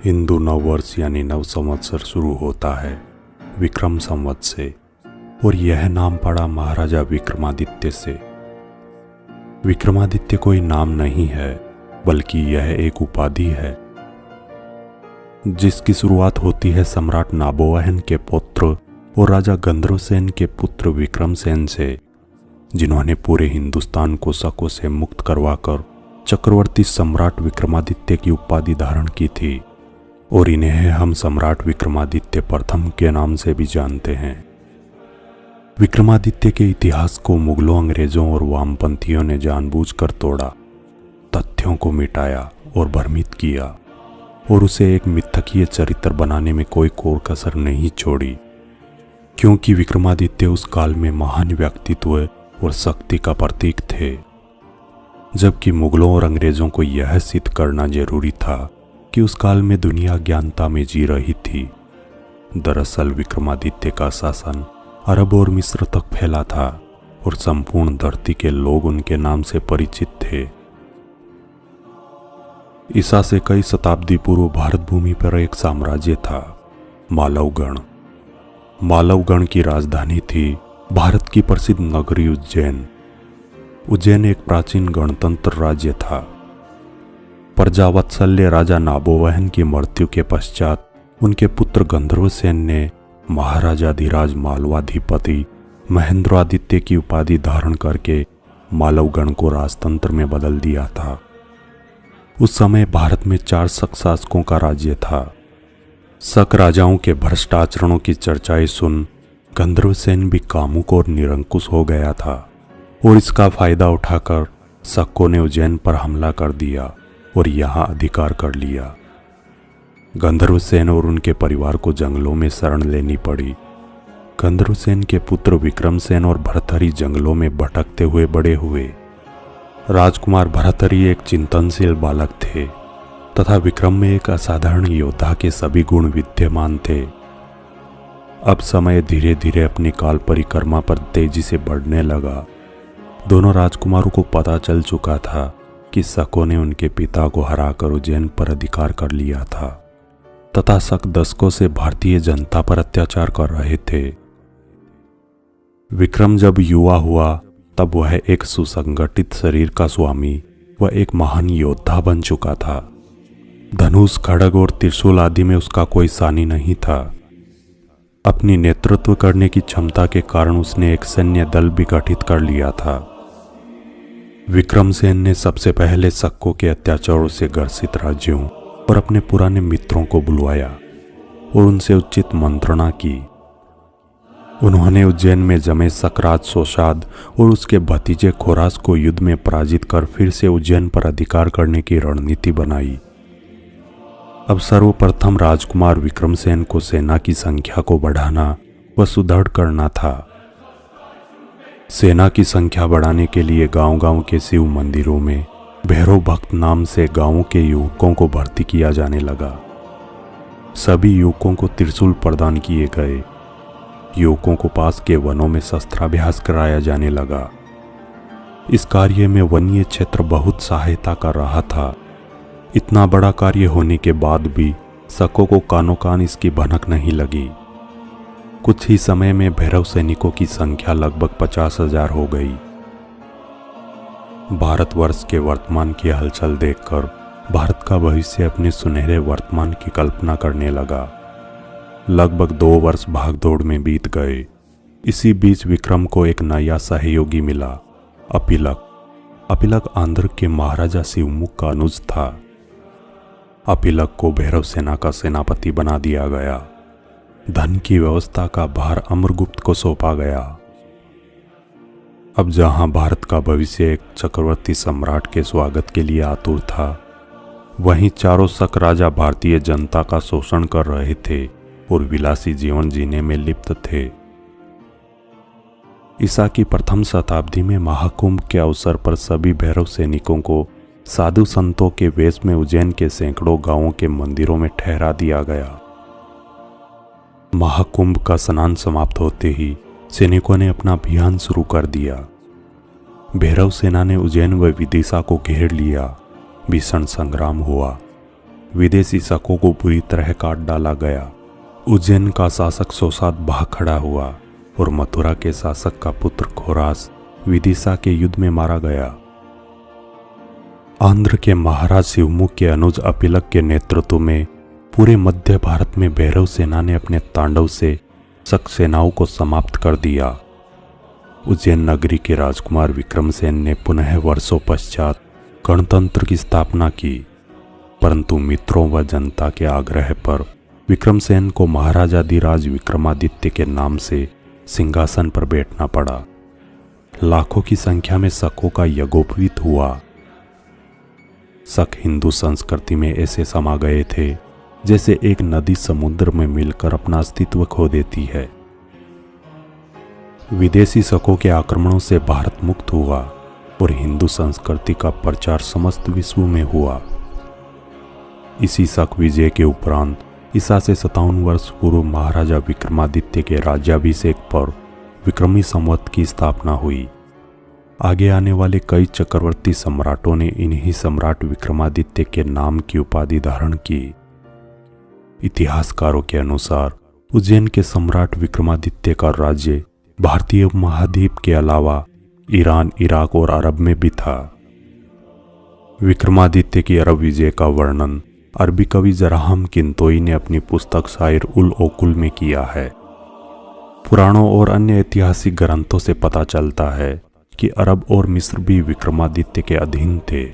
हिंदू नववर्ष यानी नव संवत्सर शुरू होता है विक्रम संवत से, और यह नाम पड़ा महाराजा विक्रमादित्य से। विक्रमादित्य कोई नाम नहीं है, बल्कि यह एक उपाधि है जिसकी शुरुआत होती है सम्राट नाबोहन के पुत्र और राजा गंधर्वसेन के पुत्र विक्रमसेन से, जिन्होंने पूरे हिंदुस्तान को शकों से मुक्त करवाकर चक्रवर्ती सम्राट विक्रमादित्य की उपाधि धारण की थी, और इन्हें हम सम्राट विक्रमादित्य प्रथम के नाम से भी जानते हैं। विक्रमादित्य के इतिहास को मुगलों, अंग्रेजों और वामपंथियों ने जानबूझकर तोड़ा, तथ्यों को मिटाया और भ्रमित किया, और उसे एक मिथकीय चरित्र बनाने में कोई कोर कसर नहीं छोड़ी, क्योंकि विक्रमादित्य उस काल में महान व्यक्तित्व और शक्ति का प्रतीक थे, जबकि मुगलों और अंग्रेजों को यह सिद्ध करना जरूरी था कि उस काल में दुनिया ज्ञानता में जी रही थी। दरअसल विक्रमादित्य का शासन अरब और मिस्र तक फैला था और संपूर्ण धरती के लोग उनके नाम से परिचित थे। ईसा से कई शताब्दी पूर्व भारत भूमि पर एक साम्राज्य था, मालवगण। मालवगण की राजधानी थी भारत की प्रसिद्ध नगरी उज्जैन। उज्जैन एक प्राचीन गणतंत्र राज्य था। प्रजावत्सल्य राजा नाबोहन की मृत्यु के पश्चात उनके पुत्र गंधर्वसेन ने महाराजाधिराज मालवाधिपति महेंद्रादित्य की उपाधि धारण करके मालवगण को राजतंत्र में बदल दिया था। उस समय भारत में 4 शक शासकों का राज्य था। शक राजाओं के भ्रष्ट आचरणों की चर्चाएं सुन गंधर्वसेन भी कामुक और निरंकुश हो गया था, और इसका फायदा उठाकर शकों ने उज्जैन पर हमला कर दिया और यहाँ अधिकार कर लिया। गंधर्वसेन और उनके परिवार को जंगलों में शरण लेनी पड़ी। गंधर्वसेन के पुत्र विक्रमसेन और भर्तहरि जंगलों में भटकते हुए बड़े हुए। राजकुमार भर्तहरि एक चिंतनशील बालक थे तथा विक्रम में एक असाधारण योद्धा के सभी गुण विद्यमान थे। अब समय धीरे धीरे अपनी काल परिक्रमा पर तेजी से बढ़ने लगा। दोनों राजकुमारों को पता चल चुका था कि शकों ने उनके पिता को हराकर उज्जैन पर अधिकार कर लिया था तथा शक दशकों से भारतीय जनता पर अत्याचार कर रहे थे। विक्रम जब युवा हुआ तब वह एक सुसंगठित शरीर का स्वामी व एक महान योद्धा बन चुका था। धनुष, खड्ग और त्रिशूल आदि में उसका कोई सानी नहीं था। अपनी नेतृत्व करने की क्षमता के कारण उसने एक सैन्य दल भी गठित कर लिया था। विक्रमसेन ने सबसे पहले शकों के अत्याचारों से ग्रसित राज्यों और अपने पुराने मित्रों को बुलवाया और उनसे उचित मंत्रणा की। उन्होंने उज्जैन में जमे शकराज सोशाद और उसके भतीजे खोरास को युद्ध में पराजित कर फिर से उज्जैन पर अधिकार करने की रणनीति बनाई। अब सर्वप्रथम राजकुमार विक्रमसेन को सेना की संख्या को बढ़ाना व सुदृढ़ करना था। सेना की संख्या बढ़ाने के लिए गांव-गांव के शिव मंदिरों में भैरव भक्त नाम से गांवों के युवकों को भर्ती किया जाने लगा। सभी युवकों को त्रिशूल प्रदान किए गए। युवकों को पास के वनों में शस्त्राभ्यास कराया जाने लगा। इस कार्य में वन्य क्षेत्र बहुत सहायता कर रहा था। इतना बड़ा कार्य होने के बाद भी शकों को कानो कान इसकी भनक नहीं लगी। कुछ ही समय में भैरव सैनिकों की संख्या लगभग 50,000 हो गई। भारतवर्ष के वर्तमान की हलचल देखकर भारत का भविष्य अपने सुनहरे वर्तमान की कल्पना करने लगा। लगभग 2 वर्ष भागदौड़ में बीत गए। इसी बीच विक्रम को एक नया सहयोगी मिला, अपिलक। अपिलक आंध्र के महाराजा शिवमुख का अनुज था। अपिलक को भैरव सेना का सेनापति बना दिया गया। धन की व्यवस्था का भार अमरगुप्त को सौंपा गया। अब जहां भारत का भविष्य एक चक्रवर्ती सम्राट के स्वागत के लिए आतुर था, वहीं चारों शक राजा भारतीय जनता का शोषण कर रहे थे और विलासी जीवन जीने में लिप्त थे। ईसा की प्रथम शताब्दी में महाकुंभ के अवसर पर सभी भैरव सैनिकों को साधु संतों के वेश में उज्जैन के सैकड़ों गांवों के मंदिरों में ठहरा दिया गया। महाकुंभ का स्नान समाप्त होते ही सैनिकों ने अपना अभियान शुरू कर दिया। भैरव सेना ने उज्जैन व विदिशा को घेर लिया। भीषण संग्राम हुआ। विदेशी शकों को बुरी तरह काट डाला गया। उज्जैन का शासक सोसाद भाग खड़ा हुआ और मथुरा के शासक का पुत्र खोरास विदिशा के युद्ध में मारा गया। आंध्र के महाराज शिवमुख के अनुज अपिलक के नेतृत्व में पूरे मध्य भारत में भैरव सेना ने अपने तांडव से शक सेनाओं को समाप्त कर दिया। उज्जैन नगरी के राजकुमार विक्रमसेन ने पुनः वर्षों पश्चात गणतंत्र की स्थापना की, परंतु मित्रों व जनता के आग्रह पर विक्रमसेन को महाराजाधिराज विक्रमादित्य के नाम से सिंहासन पर बैठना पड़ा। लाखों की संख्या में शकों का यज्ञोपवीत हुआ। शक हिंदू संस्कृति में ऐसे समा गए थे जैसे एक नदी समुद्र में मिलकर अपना अस्तित्व खो देती है। विदेशी शकों के आक्रमणों से भारत मुक्त हुआ और हिंदू संस्कृति का प्रचार समस्त विश्व में हुआ। इसी शक विजय के उपरांत ईसा से 57 वर्ष पूर्व महाराजा विक्रमादित्य के राज्याभिषेक पर विक्रमी संवत की स्थापना हुई। आगे आने वाले कई चक्रवर्ती सम्राटों ने इन्हीं सम्राट विक्रमादित्य के नाम की उपाधि धारण की। इतिहासकारों के अनुसार उज्जैन के सम्राट विक्रमादित्य का राज्य भारतीय महाद्वीप के अलावा ईरान, इराक और अरब में भी था। विक्रमादित्य की अरब विजय का वर्णन अरबी कवि जराहम किंतोई ने अपनी पुस्तक शायर उल ओकुल में किया है। पुराणों और अन्य ऐतिहासिक ग्रंथों से पता चलता है कि अरब और मिस्र भी विक्रमादित्य के अधीन थे।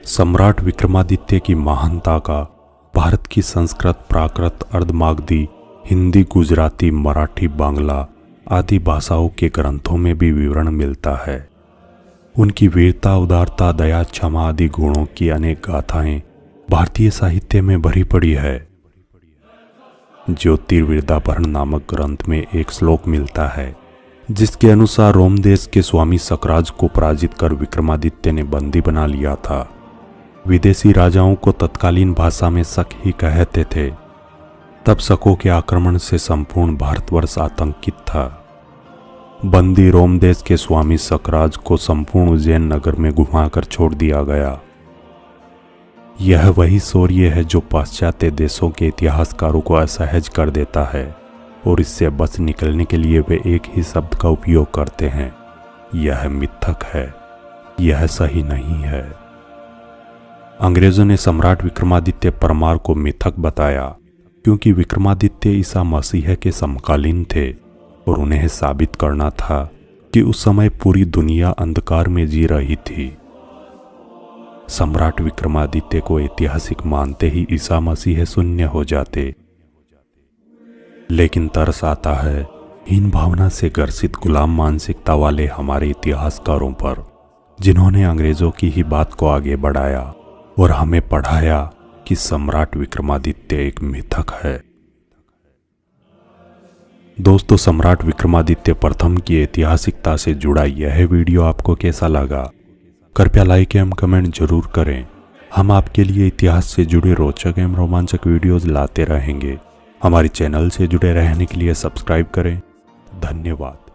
सम्राट विक्रमादित्य की महानता का भारत की संस्कृत, प्राकृत, अर्धमागधी, हिंदी, गुजराती, मराठी, बांग्ला आदि भाषाओं के ग्रंथों में भी विवरण मिलता है। उनकी वीरता, उदारता, दया, क्षमा आदि गुणों की अनेक गाथाएं भारतीय साहित्य में भरी पड़ी है। ज्योतिर्विद्याभरण नामक ग्रंथ में एक श्लोक मिलता है जिसके अनुसार रोम देश के स्वामी शकराज को पराजित कर विक्रमादित्य ने बंदी बना लिया था। विदेशी राजाओं को तत्कालीन भाषा में शक ही कहते थे। तब शकों के आक्रमण से संपूर्ण भारतवर्ष आतंकित था। बंदी रोम देश के स्वामी शकराज को संपूर्ण उज्जैन नगर में घुमाकर छोड़ दिया गया। यह वही शौर्य है जो पाश्चात्य देशों के इतिहासकारों को असहज कर देता है और इससे बच निकलने के लिए वे एक ही शब्द का उपयोग करते हैं, यह मिथक है, यह सही नहीं है। अंग्रेजों ने सम्राट विक्रमादित्य परमार को मिथक बताया क्योंकि विक्रमादित्य ईसा मसीह के समकालीन थे और उन्हें साबित करना था कि उस समय पूरी दुनिया अंधकार में जी रही थी। सम्राट विक्रमादित्य को ऐतिहासिक मानते ही ईसा मसीह शून्य हो जाते। लेकिन तरस आता है हीन भावना से ग्रसित गुलाम मानसिकता वाले हमारे इतिहासकारों पर, जिन्होंने अंग्रेजों की ही बात को आगे बढ़ाया और हमें पढ़ाया कि सम्राट विक्रमादित्य एक मिथक है। दोस्तों, सम्राट विक्रमादित्य प्रथम की ऐतिहासिकता से जुड़ा यह वीडियो आपको कैसा लगा? कृपया लाइक एवं कमेंट जरूर करें। हम आपके लिए इतिहास से जुड़े रोचक एवं रोमांचक वीडियोज लाते रहेंगे। हमारे चैनल से जुड़े रहने के लिए सब्सक्राइब करें। धन्यवाद।